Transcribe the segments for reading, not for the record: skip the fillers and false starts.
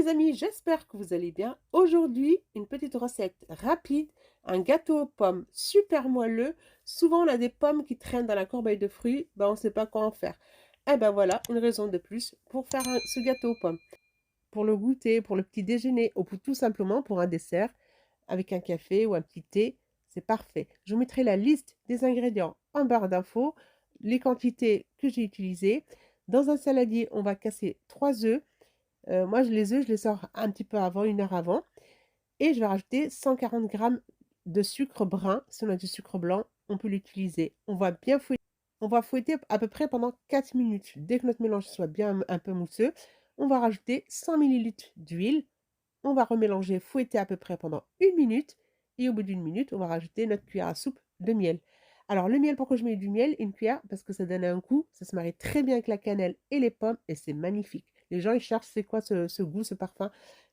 les amis, j'espère que vous allez bien. Aujourd'hui, une petite recette rapide, un gâteau aux pommes super moelleux. Souvent, on a des pommes qui traînent dans la corbeille de fruits, on ne sait pas quoi en faire. Eh ben voilà, une raison de plus pour faire ce gâteau aux pommes. Pour le goûter, pour le petit déjeuner, ou tout simplement pour un dessert avec un café ou un petit thé, c'est parfait. Je vous mettrai la liste des ingrédients en barre d'infos, les quantités que j'ai utilisées. Dans un saladier, on va casser 3 œufs. Moi, les œufs, je les sors un petit peu avant, 1 heure avant, et je vais rajouter 140 grammes de sucre brun. Si on a du sucre blanc, on peut l'utiliser. On va fouetter à peu près pendant 4 minutes. Dès que notre mélange soit bien un peu mousseux, on va rajouter 100 millilitres d'huile. On va remélanger, fouetter à peu près pendant 1 minute, et au bout d'1 minute, on va rajouter notre cuillère à soupe de miel. Alors le miel, pourquoi je mets du miel? Une cuillère, parce que ça donne un goût, ça se marie très bien avec la cannelle et les pommes, et c'est magnifique. Les gens, ils cherchent c'est quoi ce goût, ce parfum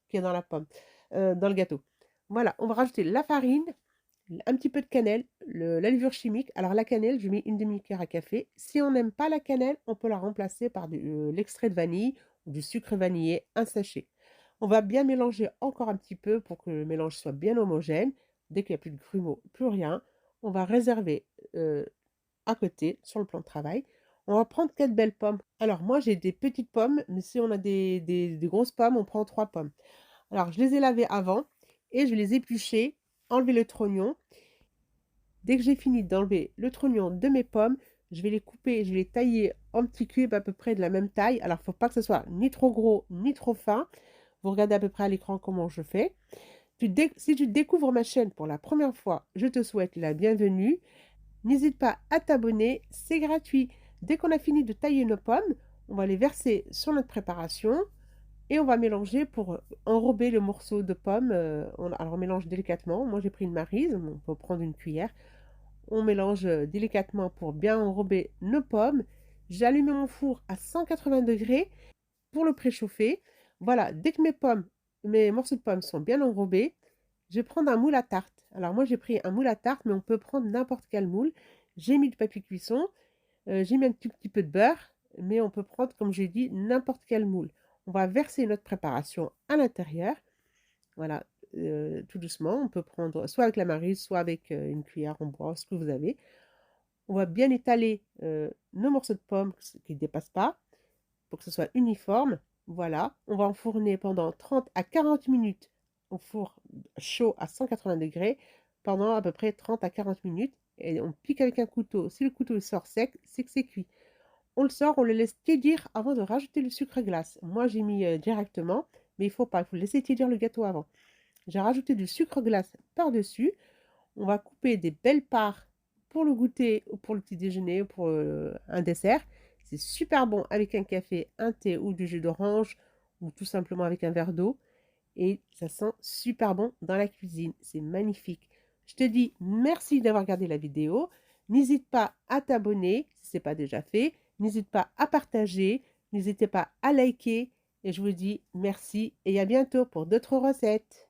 qui est dans la pomme, dans le gâteau. Voilà, on va rajouter la farine, un petit peu de cannelle, la levure chimique. Alors la cannelle, je mets une demi-cuillère à café. Si on n'aime pas la cannelle, on peut la remplacer par l'extrait de vanille ou du sucre vanillé, un sachet. On va bien mélanger encore un petit peu pour que le mélange soit bien homogène. Dès qu'il n'y a plus de grumeaux, plus rien, on va réserver à côté sur le plan de travail. On va prendre 4 belles pommes. Alors moi j'ai des petites pommes, mais si on a des grosses pommes, on prend 3 pommes. Alors je les ai lavées avant et je vais les éplucher, enlever le trognon. Dès que j'ai fini d'enlever le trognon de mes pommes, je vais les couper, je vais les tailler en petits cubes à peu près de la même taille. Alors il ne faut pas que ce soit ni trop gros ni trop fin. Vous regardez à peu près à l'écran comment je fais. Si tu découvres ma chaîne pour la première fois, je te souhaite la bienvenue. N'hésite pas à t'abonner, c'est gratuit. Dès qu'on a fini de tailler nos pommes, on va les verser sur notre préparation et on va mélanger pour enrober le morceau de pomme. Alors on mélange délicatement. Moi j'ai pris une maryse, on peut prendre une cuillère. On mélange délicatement pour bien enrober nos pommes. J'allume mon four à 180 degrés pour le préchauffer. Voilà, dès que mes morceaux de pommes sont bien enrobés, je vais prendre un moule à tarte. Alors moi j'ai pris un moule à tarte, mais on peut prendre n'importe quel moule. J'ai mis du papier cuisson, j'ai mis un tout petit peu de beurre, mais on peut prendre, comme j'ai dit, n'importe quel moule. On va verser notre préparation à l'intérieur. Voilà, tout doucement. On peut prendre soit avec la maryse, soit avec une cuillère en bois, ce que vous avez. On va bien étaler nos morceaux de pommes qui ne dépassent pas pour que ce soit uniforme. Voilà, on va enfourner pendant 30 à 40 minutes au four chaud à 180 degrés pendant à peu près 30 à 40 minutes. Et on pique avec un couteau. Si le couteau sort sec, c'est que c'est cuit. On le sort, on le laisse tiédir avant de rajouter le sucre glace. Moi, j'ai mis directement, mais il faut pas, il faut laisser tiédir le gâteau avant. J'ai rajouté du sucre glace par-dessus. On va couper des belles parts pour le goûter ou pour le petit déjeuner ou pour un dessert. C'est super bon avec un café, un thé ou du jus d'orange ou tout simplement avec un verre d'eau. Et ça sent super bon dans la cuisine. C'est magnifique. Je te dis merci d'avoir regardé la vidéo. N'hésite pas à t'abonner si ce n'est pas déjà fait. N'hésite pas à partager. N'hésitez pas à liker. Et je vous dis merci et à bientôt pour d'autres recettes.